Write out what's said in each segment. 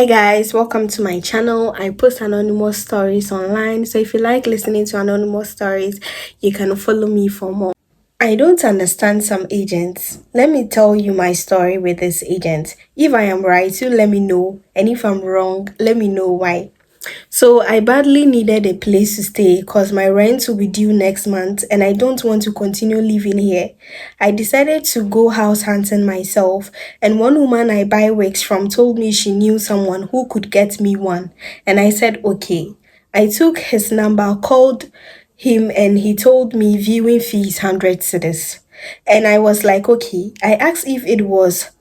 Hi guys, welcome to my channel. I post anonymous stories online, so if you like listening to anonymous stories, you can follow me for more. I don't understand some agents. Let me tell you my story with this agent. If I am right, you let me know, and if I'm wrong, let me know why. So I badly needed a place to stay because my rent will be due next month and I don't want to continue living here. I decided to go house hunting myself, and one woman I buy wigs from told me she knew someone who could get me one, and I said okay. I took his number, called him, and he told me viewing fees 100 cedis. And I was like, okay. I asked if it was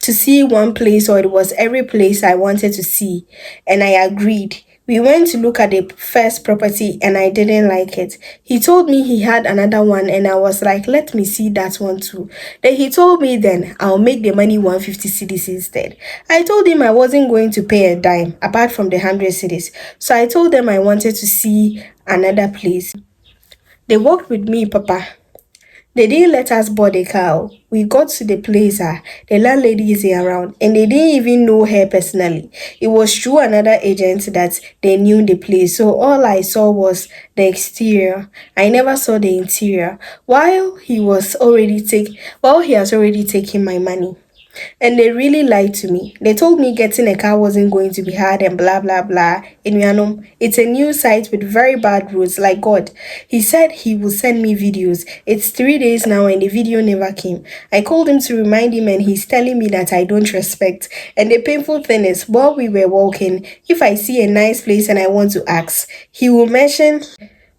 to see one place or it was every place I wanted to see, and I agreed. We went to look at the first property and I didn't like it. He told me he had another one and I was like, let me see that one too. Then he told me then I'll make the money 150 cedis instead. I told him I wasn't going to pay a dime apart from the 100 cedis. So I told them I wanted to see another place. They worked with me, Papa. They didn't let us board a car. We got to the place, the landlady is around, and they didn't even know her personally. It was through another agent that they knew the place, so all I saw was the exterior. I never saw the interior. While he has already taken my money. And they really lied to me. They told me getting a car wasn't going to be hard and blah blah blah. In Mianum, it's a new site with very bad roads, like God. He said he will send me videos. It's 3 days now and the video never came. I called him to remind him and he's telling me that I don't respect. And the painful thing is, while we were walking, if I see a nice place and I want to ask, he will mention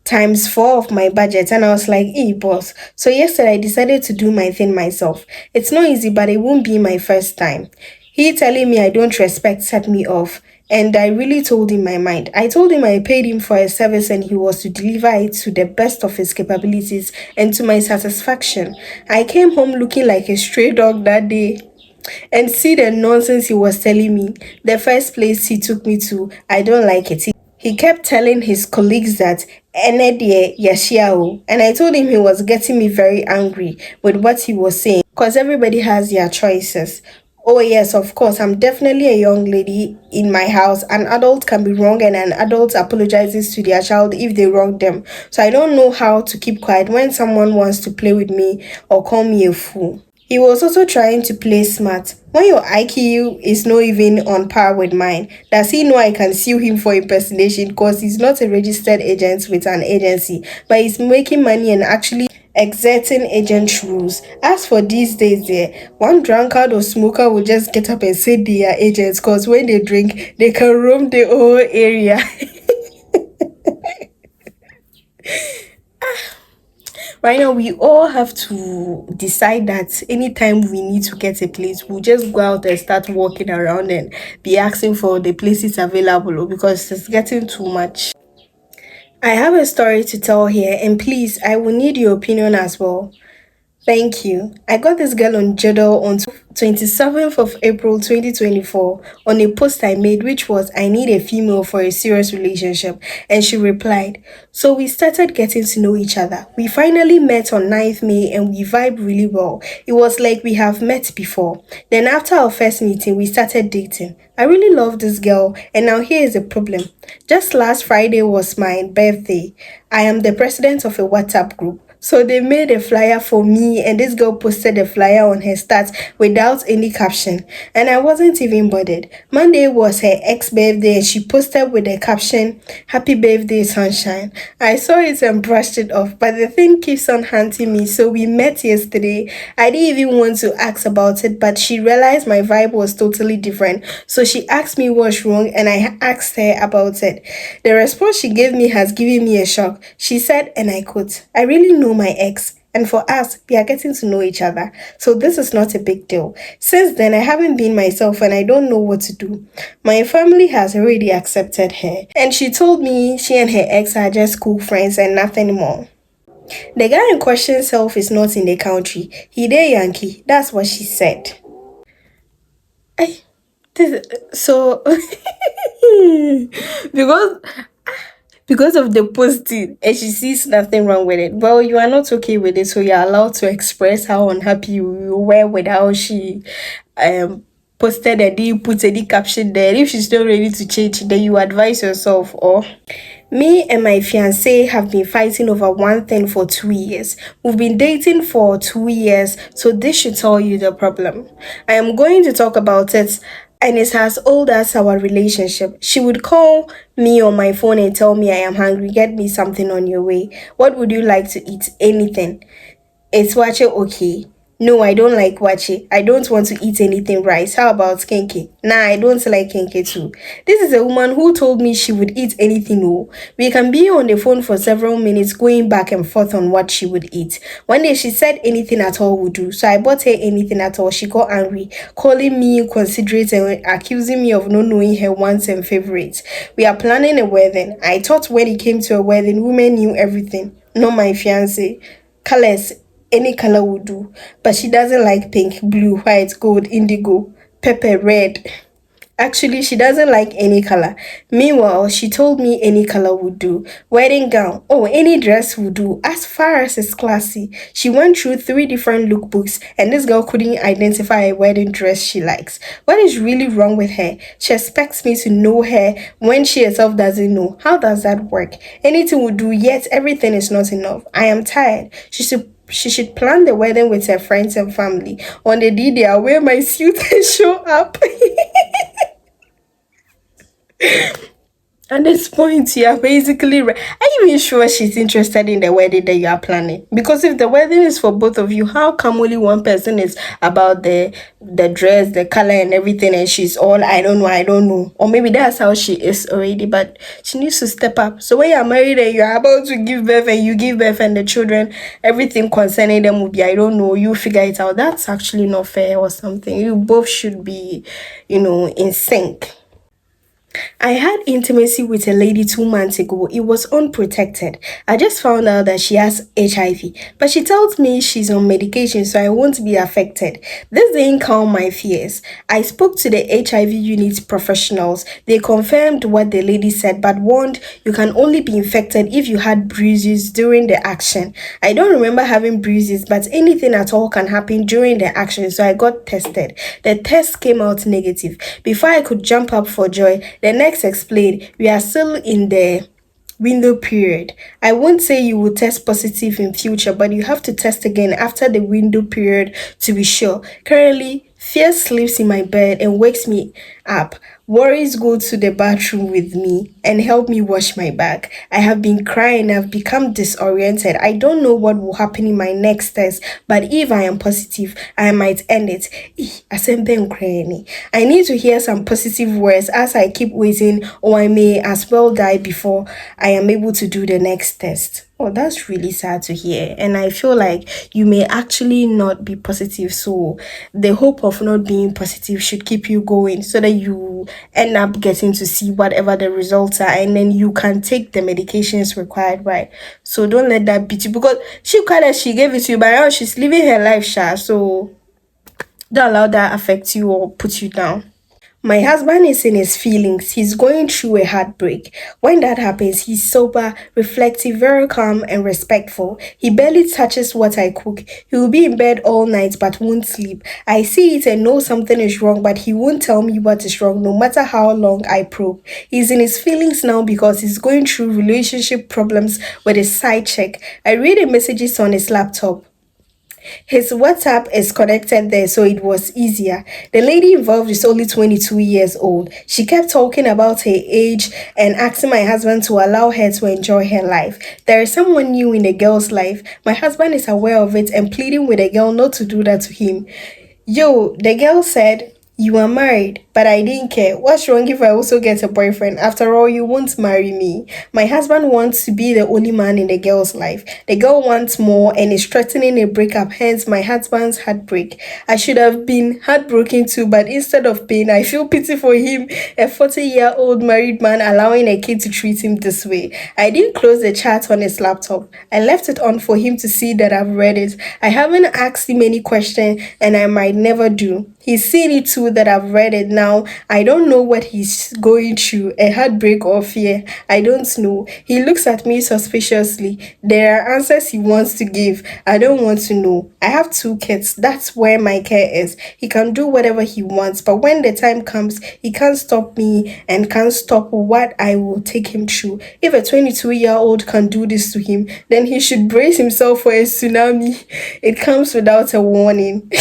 times four of my budget, and I was like, hey boss. So yesterday I decided to do my thing myself. It's not easy, but it won't be my first time. He telling me I don't respect set me off, and I really told him my mind. I told him I paid him for a service and he was to deliver it to the best of his capabilities and to my satisfaction. I came home looking like a stray dog that day. And see the nonsense he was telling me. The first place he took me to, I don't like it. He kept telling his colleagues that Enedie Yashiao, and I told him he was getting me very angry with what he was saying because everybody has their choices. Oh, yes, of course, I'm definitely a young lady in my house. An adult can be wrong, and an adult apologizes to their child if they wronged them. So I don't know how to keep quiet when someone wants to play with me or call me a fool. He was also trying to play smart. When your IQ is not even on par with mine, does he know I can sue him for impersonation because he's not a registered agent with an agency, but he's making money and actually exerting agent rules. As for these days there, one drunkard or smoker will just get up and say they are agents because when they drink, they can roam the whole area. Right now, we all have to decide that anytime we need to get a place, we'll just go out and start walking around and be asking for the places available because it's getting too much. I have a story to tell here, and please, I will need your opinion as well. Thank you. I got this girl on Jodel on 27th of April 2024 on a post I made, which was I need a female for a serious relationship, and she replied. So we started getting to know each other. We finally met on 9th May and we vibed really well. It was like we have met before. Then after our first meeting, we started dating. I really love this girl, and now here is the problem. Just last Friday was my birthday. I am the president of a WhatsApp group. So they made a flyer for me, and this girl posted the flyer on her stats without any caption. And I wasn't even bothered. Monday was her ex-birthday and she posted with the caption, Happy birthday, sunshine. I saw it and brushed it off, but the thing keeps on haunting me. So we met yesterday. I didn't even want to ask about it, but she realized my vibe was totally different. So she asked me what's wrong and I asked her about it. The response she gave me has given me a shock. She said, and I quote, I really know my ex, and for us, we are getting to know each other. So this is not a big deal. Since then, I haven't been myself and I don't know what to do. My family has already accepted her, and she told me she and her ex are just cool friends and nothing more. The guy in question self is not in the country. He dey Yankee. That's what she said. I, so because of the posting and she sees nothing wrong with it. Well, you are not okay with it, so you're allowed to express how unhappy you were with how she um posted and didn't put any caption there. If she's not ready to change, then you advise yourself. Or me and my fiance have been fighting over one thing for 2 years. We've been dating for 2 years, so this should tell you the problem. I am going to talk about it, and it's as old as our relationship. She would call me on my phone and tell me I am hungry, get me something on your way. What would you like to eat? Anything. Is wache okay? No, I don't like wache. I don't want to eat anything rice. How about kenke? Nah, I don't like kenke too. This is a woman who told me she would eat anything. Oh, we can be on the phone for several minutes going back and forth on what she would eat. One day she said anything at all would do. So I bought her anything at all. She got angry, calling me inconsiderate and accusing me of not knowing her wants and favorites. We are planning a wedding. I thought when it came to a wedding, women knew everything. Not my fiance. Colors, any color would do, but she doesn't like pink, blue, white, gold, indigo, pepper, red. Actually, she doesn't like any color. Meanwhile, she told me any color would do. Wedding gown, oh, any dress would do, as far as it's classy. She went through three different lookbooks, and this girl couldn't identify a wedding dress she likes. What is really wrong with her? She expects me to know her when she herself doesn't know. How does that work? Anything would do, yet everything is not enough. I am tired. She should plan the wedding with her friends and family. On the day, I'll wear my suit and show up. At this point, you are basically. Are you even sure she's interested in the wedding that you are planning? Because if the wedding is for both of you, how come only one person is about the dress, the color, and everything, and she's all I don't know, or maybe that's how she is already. But she needs to step up. So when you are married and you are about to give birth, and you give birth, and the children, everything concerning them will be I don't know. You figure it out. That's actually not fair or something. You both should be, in sync. I had intimacy with a lady 2 months ago. It was unprotected. I just found out that she has HIV, but she tells me she's on medication so I won't be affected. This didn't calm my fears. I spoke to the HIV unit professionals. They confirmed what the lady said but warned you can only be infected if you had bruises during the action. I don't remember having bruises, but anything at all can happen during the action, so I got tested. The test came out negative. Before I could jump up for joy, the next explained, we are still in the window period. I won't say you will test positive in future, but you have to test again after the window period to be sure. Currently, fear sleeps in my bed and wakes me up. Worries go to the bathroom with me and help me wash my back. I have been crying. I've become disoriented. I don't know what will happen in my next test, but if I am positive, I might end it. Asembe nkreni. I need to hear some positive words as I keep waiting, or I may as well die before I am able to do the next test. Oh, that's really sad to hear. And I feel like you may actually not be positive. So the hope of not being positive should keep you going so that you end up getting to see whatever the results are, and then you can take the medications required, right? So don't let that beat you, because she gave it to you, but now she's living her life, sha. So don't allow that affect you or put you down. My husband is in his feelings. He's going through a heartbreak. When that happens, he's sober, reflective, very calm, and respectful. He barely touches what I cook. He will be in bed all night but won't sleep. I see it and know something is wrong, but he won't tell me what is wrong no matter how long I probe. He's in his feelings now because he's going through relationship problems with his side chick. I read the messages on his laptop. His WhatsApp is connected there, so it was easier. The lady involved is only 22 years old. She kept talking about her age and asking my husband to allow her to enjoy her life. There is someone new in the girl's life. My husband is aware of it and pleading with the girl not to do that to him. Yo, the girl said, you are married, but I didn't care. What's wrong if I also get a boyfriend? After all, you won't marry me. My husband wants to be the only man in the girl's life. The girl wants more and is threatening a breakup, hence my husband's heartbreak. I should have been heartbroken too, but instead of pain, I feel pity for him, a 40-year-old married man allowing a kid to treat him this way. I didn't close the chat on his laptop. I left it on for him to see that I've read it. I haven't asked him any question and I might never do. He's seen it too that I've read it now. I don't know what he's going through, a heartbreak or fear. I don't know. He looks at me suspiciously. There are answers he wants to give. I don't want to know. I have two kids. That's where my care is. He can do whatever he wants, but when the time comes, he can't stop me and can't stop what I will take him through. If a 22-year-old can do this to him, then he should brace himself for a tsunami. It comes without a warning.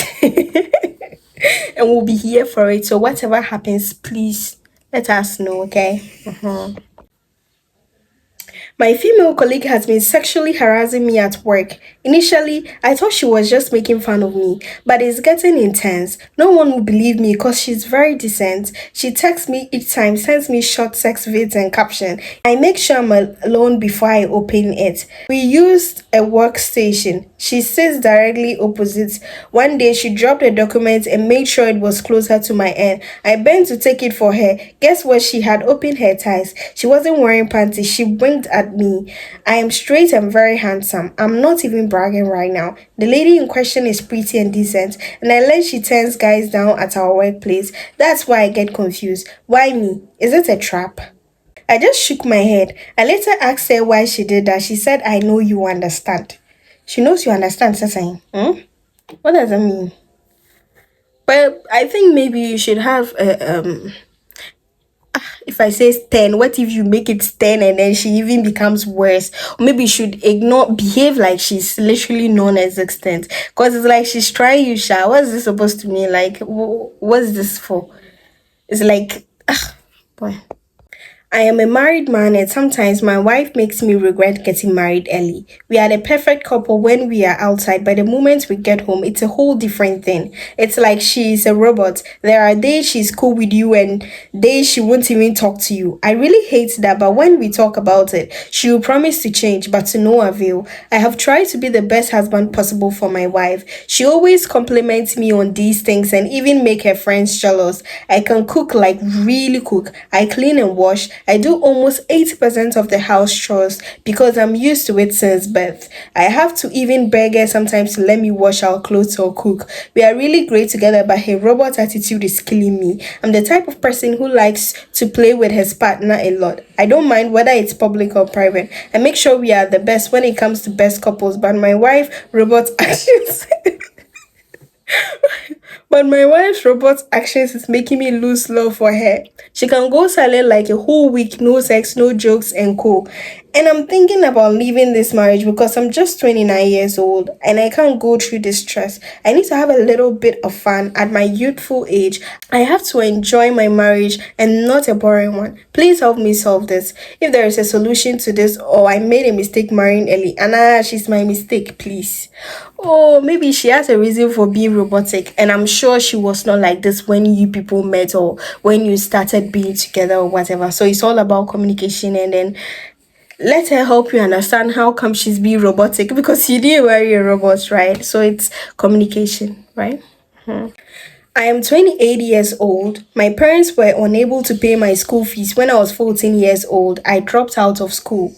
And we'll be here for it. So whatever happens, please let us know, okay? My female colleague has been sexually harassing me at work. Initially, I thought she was just making fun of me, but it's getting intense. No one will believe me because she's very decent. She texts me each time, sends me short sex vids and caption. I make sure I'm alone before I open it. We used a workstation. She sits directly opposite. One day she dropped a document and made sure it was closer to my end. I bent to take it for her. Guess what? She had opened her ties. She wasn't wearing panties. She winked at me. I am straight and very handsome. I'm not even bragging right now. The lady in question is pretty and decent, and I learned she turns guys down at our workplace. That's why I get confused. Why me? Is it a trap? I just shook my head. I later asked her why she did that. She said, I know you understand. She knows you understand, Sasai. What does that mean? But I think maybe you should have if I say 10, what if you make it 10 and then she even becomes worse? Or maybe you should behave like she's literally non-existent. Because it's like she's trying you, Sha. What's this supposed to mean? Like, what's this for? It's like, boy. I am a married man, and sometimes my wife makes me regret getting married early. We are the perfect couple when we are outside, but the moment we get home, it's a whole different thing. It's like she is a robot. There are days she's cool with you and days she won't even talk to you. I really hate that, but when we talk about it, she will promise to change, but to no avail. I have tried to be the best husband possible for my wife. She always compliments me on these things and even make her friends jealous. I can cook, like really cook. I clean and wash. I do almost 80% of the house chores because I'm used to it since birth. I have to even beg her sometimes to let me wash our clothes or cook. We are really great together, but her robot attitude is killing me. I'm the type of person who likes to play with his partner a lot. I don't mind whether it's public or private. I make sure we are the best when it comes to best couples, but my wife robot actions But my wife's robot actions is making me lose love for her. She can go silent like a whole week, no sex, no jokes, and cool. And I'm thinking about leaving this marriage because I'm just 29 years old and I can't go through this stress. I need to have a little bit of fun at my youthful age. I have to enjoy my marriage and not a boring one. Please help me solve this. If there is a solution to this or I made a mistake marrying Ellie, Anna, she's my mistake, please. Oh, maybe she has a reason for being robotic, and I'm sure she was not like this when you people met or when you started being together or whatever. So it's all about communication, and then let her help you understand how come she's being robotic because you didn't marry a robot, right? So it's communication, right? I am 28 years old. My parents were unable to pay my school fees when I was 14 years old. I dropped out of school.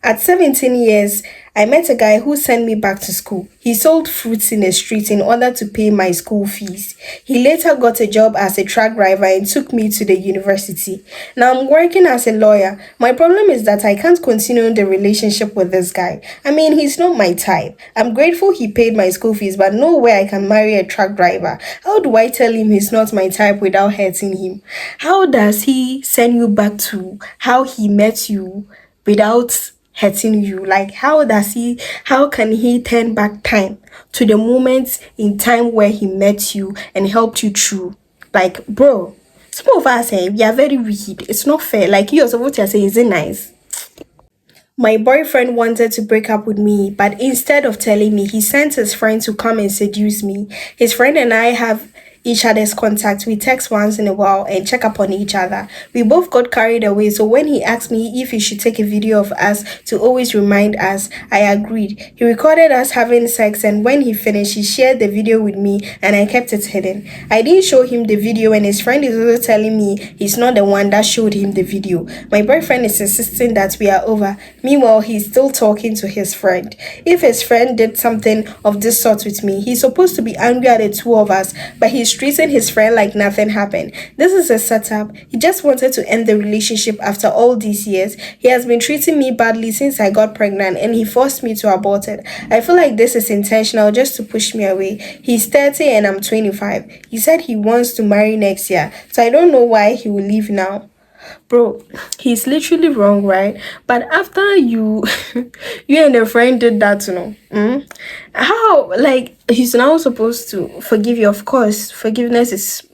At 17 years, I met a guy who sent me back to school. He sold fruits in the street in order to pay my school fees. He later got a job as a truck driver and took me to the university. Now I'm working as a lawyer. My problem is that I can't continue the relationship with this guy. I mean, he's not my type. I'm grateful he paid my school fees, but no way I can marry a truck driver. How do I tell him he's not my type without hurting him? How does he send you back to how he met you without hurting you? Like, how can he turn back time to the moment in time where he met you and helped you through? Like, bro, some of us we are very wicked. It's not fair. Like, you also what you're saying, is it nice? My boyfriend wanted to break up with me, but instead of telling me, he sent his friend to come and seduce me. His friend and I have each other's contact. We text once in a while and check up on each other. We both got carried away, so when he asked me if he should take a video of us to always remind us, I agreed. He recorded us having sex, and when he finished, he shared the video with me and I kept it hidden. I didn't show him the video, and his friend is also telling me he's not the one that showed him the video. My boyfriend is insisting that we are over. Meanwhile, he's still talking to his friend. If his friend did something of this sort with me, he's supposed to be angry at the two of us, but he's was treating his friend like nothing happened. This is a setup. He just wanted to end the relationship after all these years. He has been treating me badly since I got pregnant and he forced me to abort it. I feel like this is intentional just to push me away. He's 30 and I'm 25. He said he wants to marry next year, so I don't know why he will leave now. Bro, he's literally wrong, right? But after you you and a friend did that, how, like, he's now supposed to forgive you? Of course, forgiveness is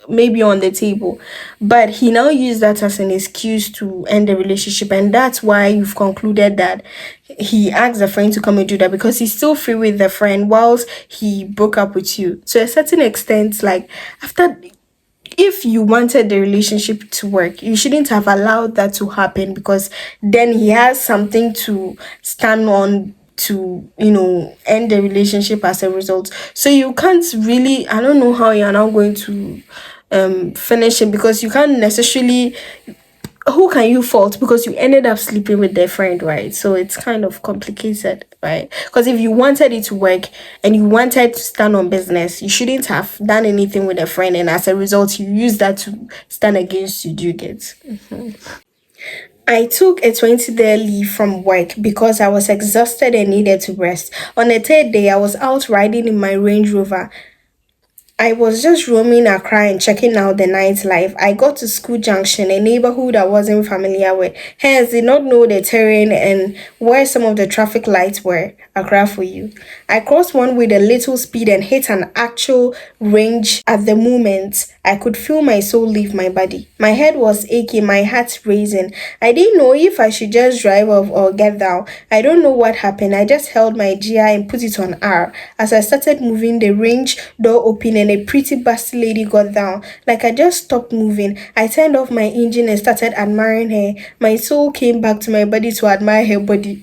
maybe on the table, but he now used that as an excuse to end the relationship, and that's why you've concluded that he asked a friend to come and do that because he's still free with the friend whilst he broke up with you. To a certain extent, like, after, if you wanted the relationship to work, you shouldn't have allowed that to happen, because then he has something to stand on to, end the relationship as a result. So you can't really, I don't know how you're now going to finish it, because you can't necessarily, who can you fault, because you ended up sleeping with their friend, right? So it's kind of complicated, right? Because if you wanted it to work and you wanted to stand on business, you shouldn't have done anything with a friend, and as a result you use that to stand against you. Do you get? I took a 20-day leave from work because I was exhausted and needed to rest. On the third day, I was out riding in my Range Rover. I was just roaming Accra and checking out the nightlife. I got to School Junction, a neighborhood I wasn't familiar with. Hence, did not know the terrain and where some of the traffic lights were. Accra for you. I crossed one with a little speed and hit an actual range. At the moment, I could feel my soul leave my body. My head was aching, my heart racing. I didn't know if I should just drive off or get down. I don't know what happened. I just held my GI and put it on R. As I started moving, the range door opened and a pretty busty lady got down. Like, I just stopped moving. I turned off my engine and started admiring her. My soul came back to my body to admire her body.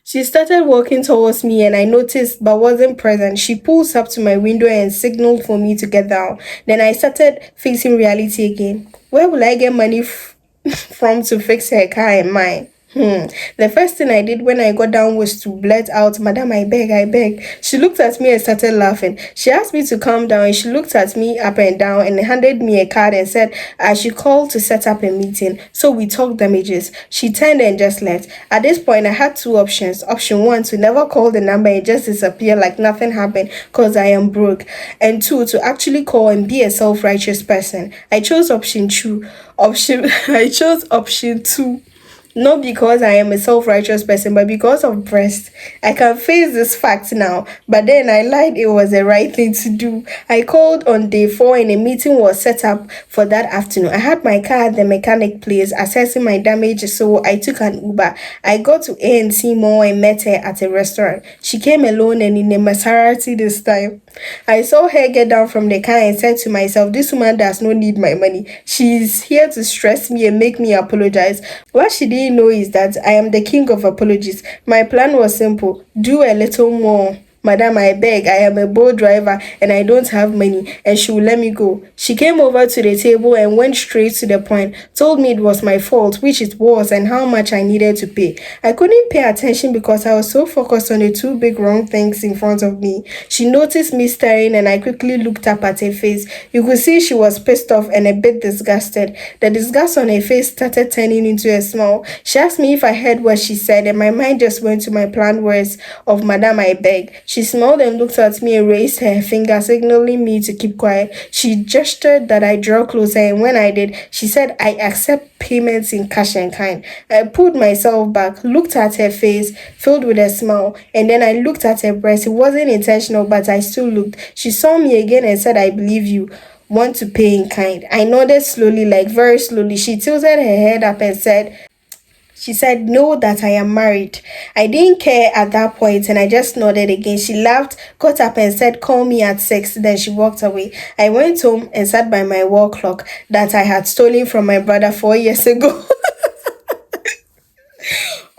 She started walking towards me and I noticed but wasn't present. She pulls up to my window and signaled for me to get down. Then I started facing reality again. Where will I get money from to fix her car and mine? The first thing I did when I got down was to blurt out, "Madam, I beg, I beg." She looked at me and started laughing. She asked me to calm down and she looked at me up and down and handed me a card and said I should call to set up a meeting. So we talked damages. She turned and just left. At this point, I had two options. Option one, to never call the number and just disappear like nothing happened because I am broke. And two, to actually call and be a self-righteous person. I chose option two. I chose option two. Not because I am a self-righteous person, but because of breast. I can face this fact now, but then I lied it was the right thing to do. I called on day 4 and a meeting was set up for that afternoon. I had my car at the mechanic place assessing my damage, so I took an Uber. I got to ANC Mall and met her at a restaurant. She came alone and in a Maserati this time. I saw her get down from the car and said to myself, this woman does not need my money. She's here to stress me and make me apologize. What she didn't know is that I am the king of apologies. My plan was simple. Do a little more. Madam, I beg, I am a bold driver and I don't have money, and she will let me go. She came over to the table and went straight to the point, told me it was my fault, which it was, and how much I needed to pay. I couldn't pay attention because I was so focused on the two big wrong things in front of me. She noticed me staring and I quickly looked up at her face. You could see she was pissed off and a bit disgusted. The disgust on her face started turning into a smile. She asked me if I heard what she said and my mind just went to my planned words of Madam, I beg. She smiled and looked at me and raised her finger, signaling me to keep quiet. She gestured that I draw closer, and when I did, she said, I accept payments in cash and kind. I pulled myself back, looked at her face, filled with a smile, and then I looked at her breast. It wasn't intentional, but I still looked. She saw me again and said, I believe you want to pay in kind. I nodded slowly, like very slowly. She tilted her head up and said, know that I am married. I didn't care at that point and I just nodded again. She laughed, got up and said, call me at 6. Then she walked away. I went home and sat by my wall clock that I had stolen from my brother 4 years ago.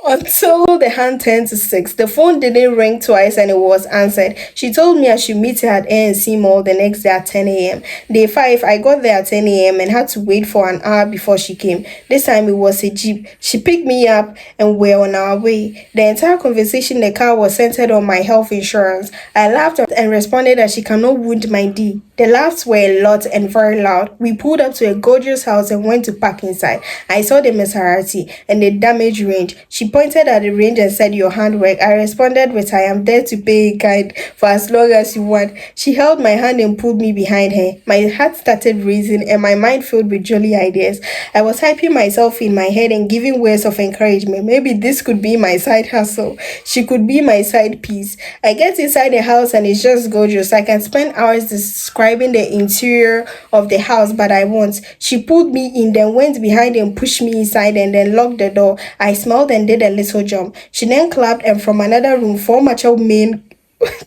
Until the hand turned to six. The phone didn't ring twice and it was answered. She told me I should meet her at ANC Mall the next day at 10 a.m. Day 5, I got there at 10 a.m. and had to wait for an hour before she came. This time it was a jeep. She picked me up and we're on our way. The entire conversation in the car was centered on my health insurance. I laughed and responded that she cannot wound my D. The laughs were a lot and very loud. We pulled up to a gorgeous house and went to park inside. I saw the Maserati and the damaged range. She pointed at the range and said, "Your handwork." I responded with, "I am there to pay in kind for as long as you want." She held my hand and pulled me behind her. My heart started racing and my mind filled with jolly ideas. I was hyping myself in my head and giving words of encouragement. Maybe this could be my side hustle. She could be my side piece. I get inside the house and it's just gorgeous. I can spend hours describing the interior of the house, but I won't. She pulled me in, then went behind and pushed me inside and then locked the door. I smiled and did a little jump. She then clapped, and from another room, four mature men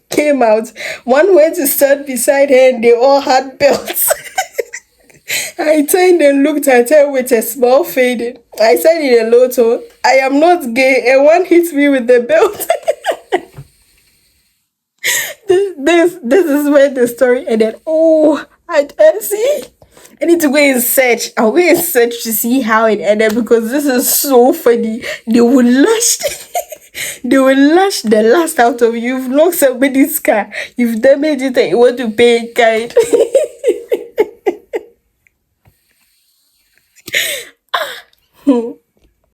came out. One went to stand beside her, and they all had belts. I turned and looked at her with a smile fading. I said in a low tone, "I am not gay," and one hit me with the belt. This is where the story ended. Oh, I see. I need to go and search. I'll go and search to see how it ended because this is so funny. They will lash they will lash the last out of you. You've knocked somebody's car. You've damaged it and you want to pay in kind.